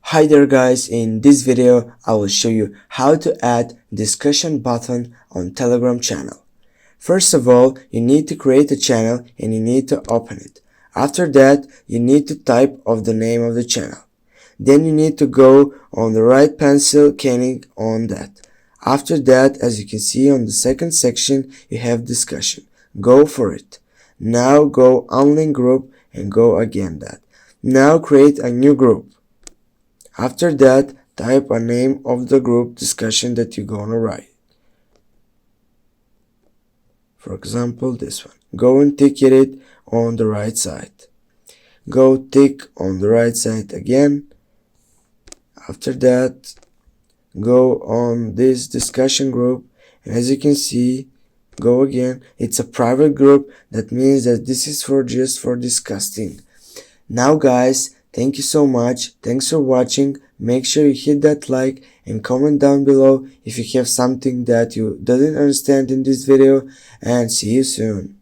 Hi there guys, in this video I will show you how to add discussion button on Telegram channel. First of all, you need to create a channel and you need to open it. After that, you need to type of the name of the channel. Then you need to go on the right pencil icon on that. After that, as you can see on the second section, you have discussion. Go for it. Now go online group and go again that. Now create a new group. After that, type a name of the group discussion that you're gonna write. For example, this one. Go and tick it on the right side. Go tick on the right side again. After that, go on this discussion group. And as you can see, go again. It's a private group. That means that this is for just for discussing. Now guys, thank you so much. Thanks for watching. Make sure you hit that like and comment down below if you have something that you didn't understand in this video, and see you soon.